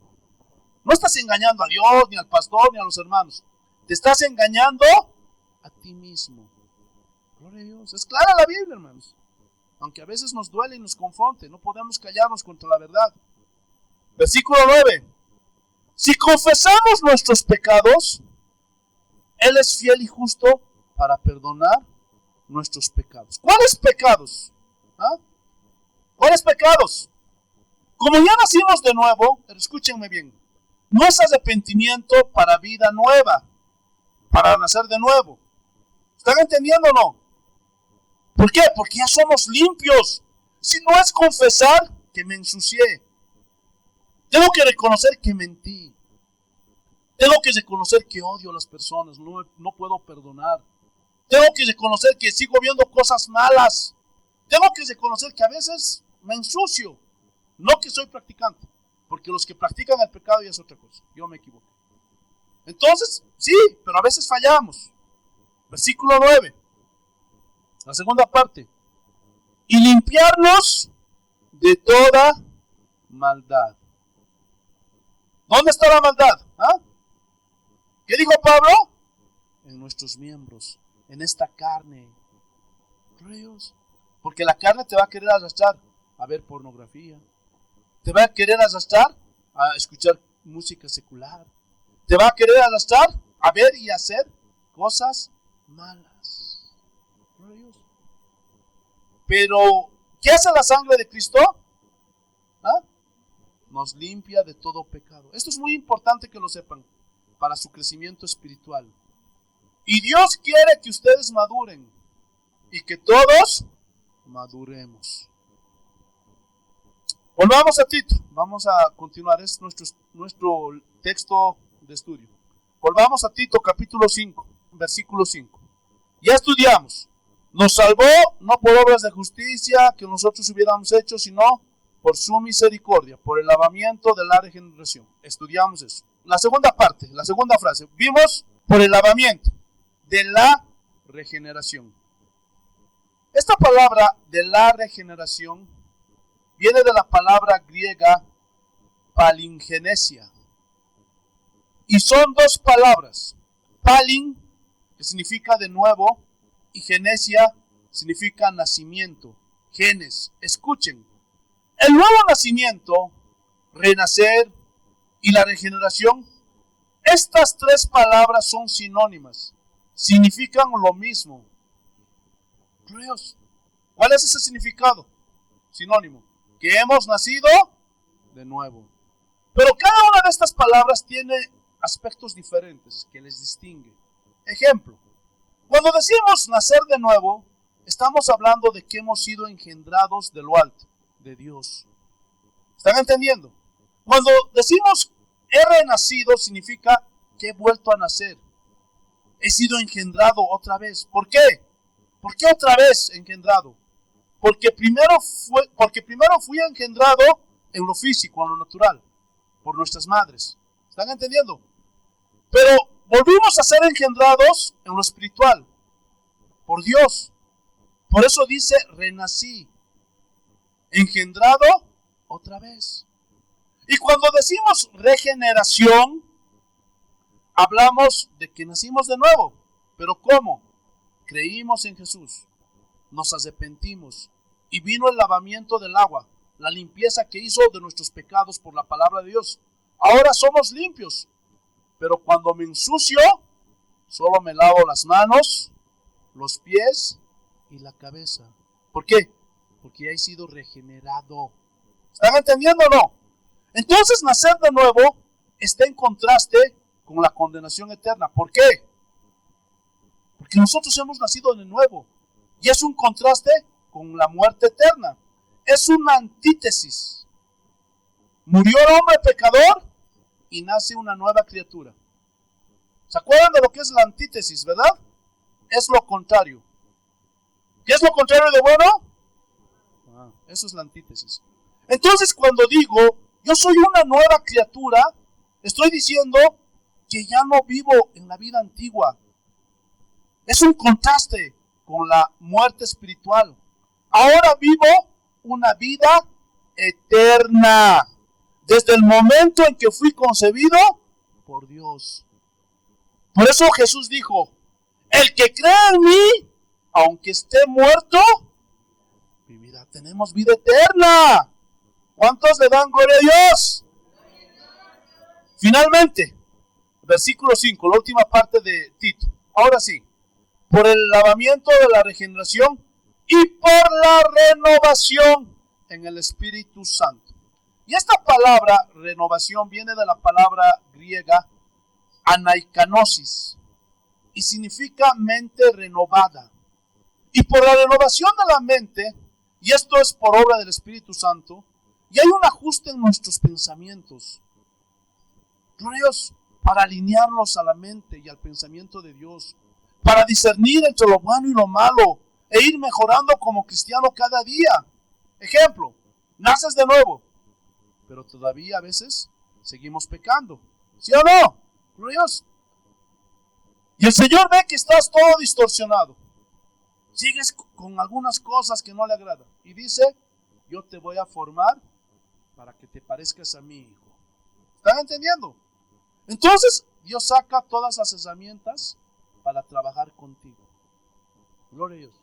No estás engañando a Dios, ni al pastor, ni a los hermanos. Te estás engañando a ti mismo. Gloria a Dios. Es clara la Biblia, hermanos. Aunque a veces nos duele y nos confronte, no podemos callarnos contra la verdad. Versículo 9. Si confesamos nuestros pecados, Él es fiel y justo para perdonar nuestros pecados. ¿Cuáles pecados? ¿Cuáles pecados? Como ya nacimos de nuevo, escúchenme bien, no es arrepentimiento para vida nueva, para nacer de nuevo. ¿Están entendiendo o no? ¿Por qué? Porque ya somos limpios. Si no es confesar que me ensucié, tengo que reconocer que mentí. Tengo que reconocer que odio a las personas, no puedo perdonar. Tengo que reconocer que sigo viendo cosas malas. Tengo que reconocer que a veces me ensucio. No que soy practicante, porque los que practican el pecado ya es otra cosa. Yo me equivoco. Entonces, sí, pero a veces fallamos. Versículo 9. La segunda parte. Y limpiarnos de toda maldad. ¿Dónde está la maldad? ¿Qué dijo Pablo? En nuestros miembros, en esta carne. Dios. Porque la carne te va a querer arrastrar a ver pornografía. Te va a querer arrastrar a escuchar música secular. te va a querer arrastrar a ver y hacer cosas malas. Pero, ¿qué hace la sangre de Cristo? ¿Ah? Nos limpia de todo pecado. Esto es muy importante que lo sepan para su crecimiento espiritual. Y Dios quiere que ustedes maduren y que todos maduremos. Volvamos a Tito. Vamos a continuar. Es nuestro texto de estudio. Volvamos a Tito capítulo 5, versículo 5. Ya estudiamos. Nos salvó no por obras de justicia que nosotros hubiéramos hecho, sino por su misericordia, por el lavamiento de la regeneración. Estudiamos eso. La segunda parte, la segunda frase. Vimos por el lavamiento de la regeneración. Esta palabra de la regeneración viene de la palabra griega palingenesia. Y son dos palabras. Palin, que significa de nuevo, y genesia significa nacimiento. Genes. Escuchen. El nuevo nacimiento, renacer y la regeneración, estas tres palabras son sinónimas. Significan lo mismo. Dios, ¿cuál es ese significado? Sinónimo. Que hemos nacido de nuevo. Pero cada una de estas palabras tiene aspectos diferentes que les distingue. Ejemplo, cuando decimos nacer de nuevo, estamos hablando de que hemos sido engendrados de lo alto, de Dios. ¿Están entendiendo? Cuando decimos he renacido, significa que he vuelto a nacer. He sido engendrado otra vez. ¿Por qué? ¿Por qué otra vez engendrado? Porque primero fui engendrado en lo físico, en lo natural, por nuestras madres. ¿Están entendiendo? Pero volvimos a ser engendrados en lo espiritual, por Dios. Por eso dice, renací, engendrado otra vez. Y cuando decimos regeneración, hablamos de que nacimos de nuevo. ¿Pero cómo? Creímos en Jesús, nos arrepentimos y vino el lavamiento del agua, la limpieza que hizo de nuestros pecados por la palabra de Dios. Ahora somos limpios, pero cuando me ensucio, solo me lavo las manos, los pies y la cabeza. ¿Por qué? Porque ya he sido regenerado. ¿Están entendiendo o no? Entonces nacer de nuevo está en contraste con la condenación eterna. ¿Por qué? Porque nosotros hemos nacido de nuevo. Y es un contraste con la muerte eterna. Es una antítesis. Murió el hombre pecador y nace una nueva criatura. ¿Se acuerdan de lo que es la antítesis, verdad? Es lo contrario. ¿Qué es lo contrario de bueno? Eso es la antítesis. Entonces, cuando digo, yo soy una nueva criatura, estoy diciendo que ya no vivo en la vida antigua. Es un contraste con la muerte espiritual. Ahora vivo una vida eterna. Desde el momento en que fui concebido por Dios. Por eso Jesús dijo, el que cree en mí, aunque esté muerto, vivirá. Tenemos vida eterna. ¿Cuántos le dan gloria a Dios? Finalmente, versículo 5, la última parte de Tito. Ahora sí, por el lavamiento de la regeneración y por la renovación en el Espíritu Santo. Y esta palabra, renovación, viene de la palabra griega anaikanosis y significa mente renovada. Y por la renovación de la mente, y esto es por obra del Espíritu Santo, y hay un ajuste en nuestros pensamientos. Dios, para alinearlos a la mente y al pensamiento de Dios, para discernir entre lo bueno y lo malo, e ir mejorando como cristiano cada día. Ejemplo, naces de nuevo, pero todavía a veces seguimos pecando. ¿Sí o no? Dios. Y el Señor ve que estás todo distorsionado. Sigues con algunas cosas que no le agradan. Y dice, yo te voy a formar para que te parezcas a mi hijo. ¿Están entendiendo? Entonces, Dios saca todas las herramientas para trabajar contigo. Gloria a Dios.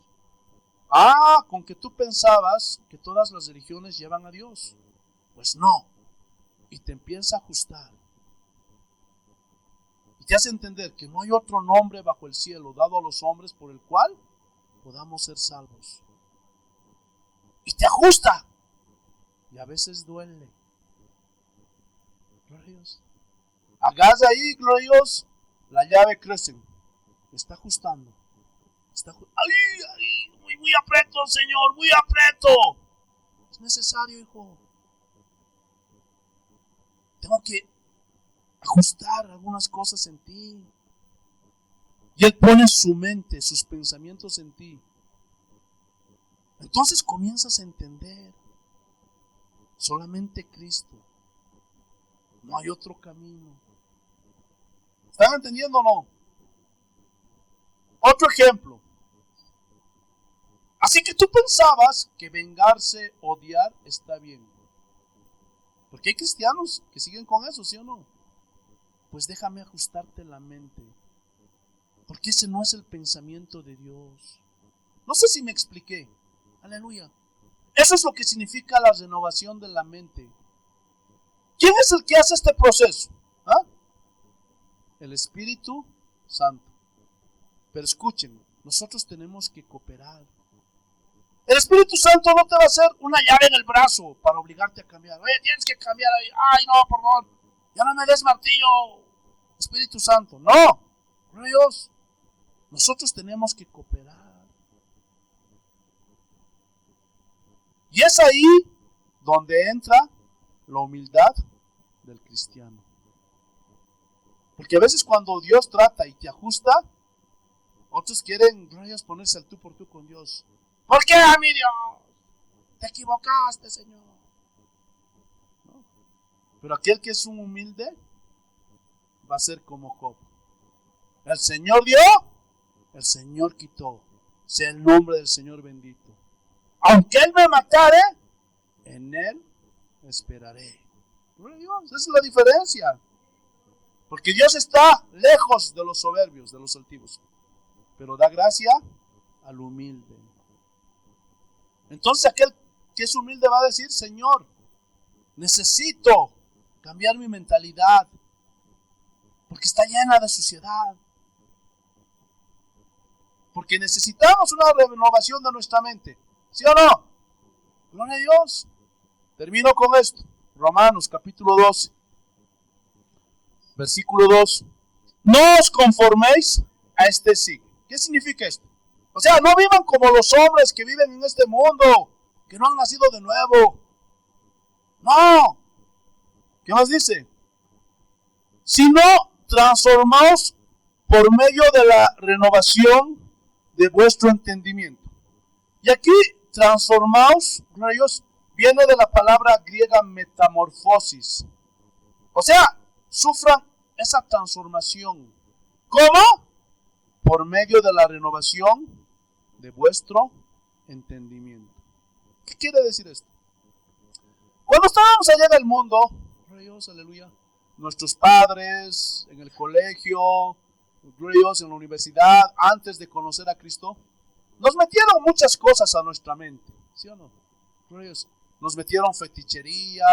Con que tú pensabas que todas las religiones llevan a Dios. Pues no. Y te empieza a ajustar. te hace entender que no hay otro nombre bajo el cielo dado a los hombres por el cual podamos ser salvos. Y te ajusta. Y a veces duele. Gloria a Dios. Hagas ahí, gloria a Dios, la llave crece. Está ajustando. ¡Ay! Muy aprieto, Señor, muy aprieto. Es necesario, hijo. Tengo que ajustar algunas cosas en ti. Y Él pone su mente, sus pensamientos en ti. Entonces comienzas a entender. Solamente Cristo. No hay otro camino. ¿Están entendiendo o no? Otro ejemplo. Así que tú pensabas que vengarse, odiar, está bien. Porque hay cristianos que siguen con eso, ¿sí o no? Pues déjame ajustarte la mente. Porque ese no es el pensamiento de Dios. No sé si me expliqué. Aleluya. Eso es lo que significa la renovación de la mente. ¿Quién es el que hace este proceso? ¿Ah? El Espíritu Santo. Pero escuchen, nosotros tenemos que cooperar. El Espíritu Santo no te va a hacer una llave en el brazo para obligarte a cambiar. Oye, tienes que cambiar ahí. Ay, no, por favor. Ya no me des martillo. Espíritu Santo. No. Dios. Nosotros tenemos que cooperar. Y es ahí donde entra la humildad del cristiano. Porque a veces cuando Dios trata y te ajusta, otros quieren ponerse al tú por tú con Dios. ¿Por qué a mí, Dios? Te equivocaste, Señor. ¿No? Pero aquel que es un humilde va a ser como Job. El Señor dio, el Señor quitó. Sea el nombre del Señor bendito. Aunque Él me matare, en Él esperaré. Dios, esa es la diferencia. Porque Dios está lejos de los soberbios, de los altivos. Pero da gracia al humilde. Entonces aquel que es humilde va a decir, Señor, necesito cambiar mi mentalidad. Porque está llena de suciedad. Porque necesitamos una renovación de nuestra mente. ¿Sí o no? Gloria a Dios. Termino con esto. Romanos capítulo 12. Versículo 2. No os conforméis a este siglo. ¿Qué significa esto? O sea, no vivan como los hombres que viven en este mundo, que no han nacido de nuevo. No. ¿Qué más dice? Sino transformaos por medio de la renovación de vuestro entendimiento. Y aquí, transformaos, Dios, viene de la palabra griega metamorfosis. O sea, sufran esa transformación. ¿Cómo? Por medio de la renovación de vuestro entendimiento. ¿Qué quiere decir esto? Cuando estábamos allá en el mundo, Dios, aleluya, nuestros padres, en el colegio, Dios, en la universidad, antes de conocer a Cristo, nos metieron muchas cosas a nuestra mente, ¿sí o no? Dios, nos metieron fetichería,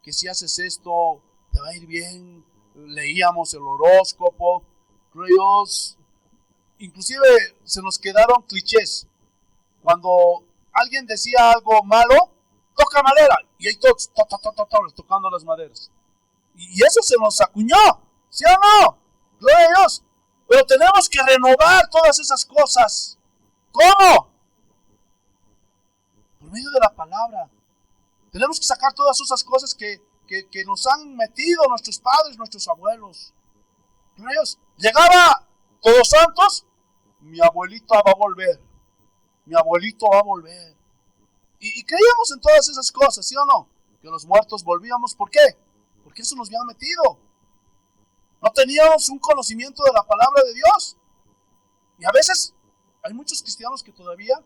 que si haces esto te va a ir bien. Leíamos el horóscopo, Dios, inclusive se nos quedaron clichés. Cuando alguien decía algo malo, toca madera, y ahí todos tocando las maderas. Y eso se nos acuñó, ¿sí o no? Gloria a Dios. Pero tenemos que renovar todas esas cosas. ¿Cómo? Por medio de la palabra. Tenemos que sacar todas esas cosas que nos han metido nuestros padres, nuestros abuelos. Gloria a Dios. Llegaba Todos Santos, mi abuelito va a volver. Mi abuelito va a volver. Y creíamos en todas esas cosas, ¿sí o no? Que los muertos volvíamos. ¿Por qué? Porque eso nos había metido. No teníamos un conocimiento de la palabra de Dios. Y a veces hay muchos cristianos que todavía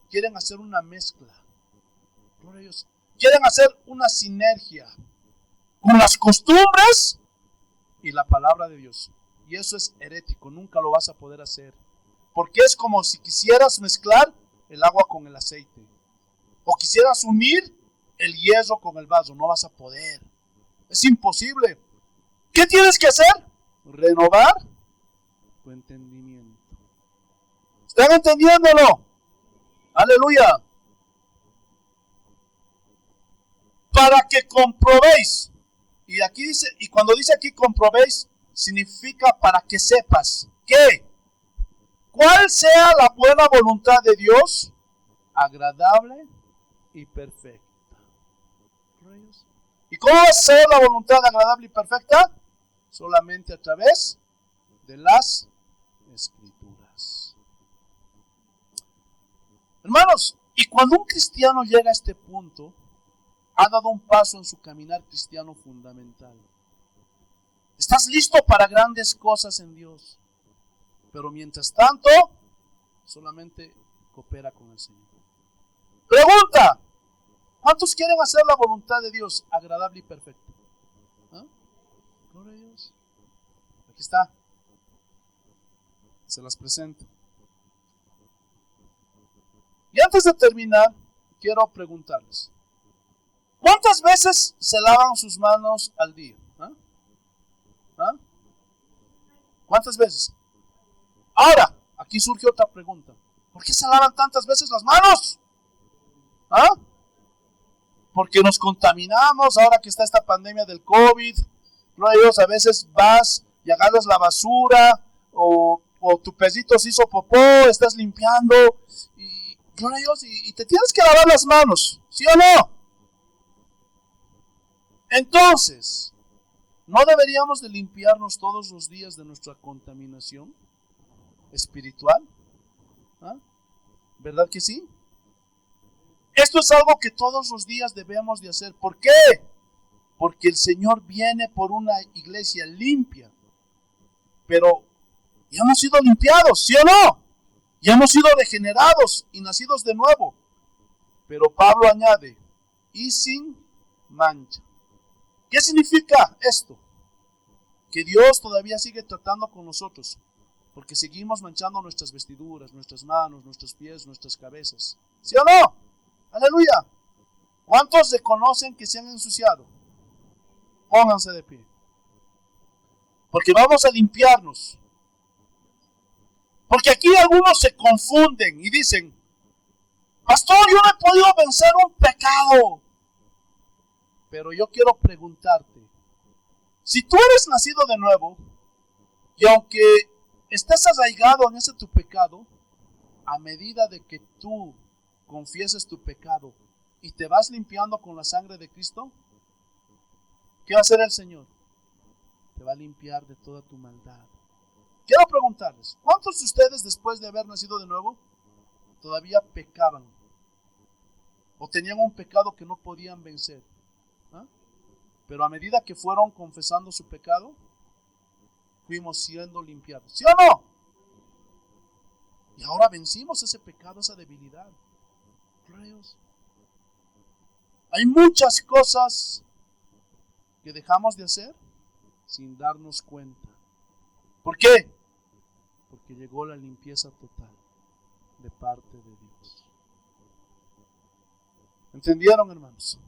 quieren hacer una mezcla. Gloria a Dios. Quieren hacer una sinergia con las costumbres y la palabra de Dios. Y eso es herético, nunca lo vas a poder hacer. Porque es como si quisieras mezclar el agua con el aceite. O quisieras unir el hierro con el vaso, no vas a poder. Es imposible. ¿Qué tienes que hacer? renovar tu entendimiento. ¿Están entendiéndolo? Aleluya. Para que comprobéis. Y aquí dice, y cuando dice aquí comprobéis, significa para que sepas que cuál sea la buena voluntad de Dios, agradable y perfecta. ¿Y cómo va a ser la voluntad agradable y perfecta? Solamente a través de las Escrituras. Hermanos, y cuando un cristiano llega a este punto, ha dado un paso en su caminar cristiano fundamental. Estás listo para grandes cosas en Dios, pero mientras tanto, solamente coopera con el Señor. Pregunta: ¿cuántos quieren hacer la voluntad de Dios agradable y perfecta? ¿Ah? Gloria a Dios. Aquí está. Se las presento. Y antes de terminar, quiero preguntarles: ¿cuántas veces se lavan sus manos al día? ¿Ah? ¿Ah? ¿Cuántas veces? Ahora, aquí surge otra pregunta. ¿Por qué se lavan tantas veces las manos? ¿Ah? Porque nos contaminamos ahora que está esta pandemia del COVID. No, Dios, a veces vas y agarras la basura o tu pesito se hizo popó, estás limpiando y, gloria a Dios, y te tienes que lavar las manos, ¿sí o no? Entonces, ¿no deberíamos de limpiarnos todos los días de nuestra contaminación espiritual? ¿Ah? ¿Verdad que sí? Esto es algo que todos los días debemos de hacer. ¿Por qué? Porque el Señor viene por una iglesia limpia. Pero ya hemos sido limpiados, ¿sí o no? Ya hemos sido regenerados y nacidos de nuevo. Pero Pablo añade, y sin mancha. ¿Qué significa esto? Que Dios todavía sigue tratando con nosotros, porque seguimos manchando nuestras vestiduras, nuestras manos, nuestros pies, nuestras cabezas. ¿Sí o no? Aleluya. ¿Cuántos reconocen que se han ensuciado? Pónganse de pie. Porque vamos a limpiarnos. Porque aquí algunos se confunden y dicen: pastor, yo no he podido vencer un pecado. Pero yo quiero preguntarte, si tú eres nacido de nuevo, y aunque estés arraigado en ese tu pecado, a medida de que tú confieses tu pecado y te vas limpiando con la sangre de Cristo, ¿qué va a hacer el Señor? Te va a limpiar de toda tu maldad. Quiero preguntarles, ¿cuántos de ustedes después de haber nacido de nuevo todavía pecaban? ¿O tenían un pecado que no podían vencer? ¿Ah? Pero a medida que fueron confesando su pecado, fuimos siendo limpiados. ¿Sí o no? Y ahora vencimos ese pecado, esa debilidad. Gloria a Dios. Hay muchas cosas que dejamos de hacer sin darnos cuenta. ¿Por qué? Porque llegó la limpieza total de parte de Dios. ¿Entendieron, hermanos?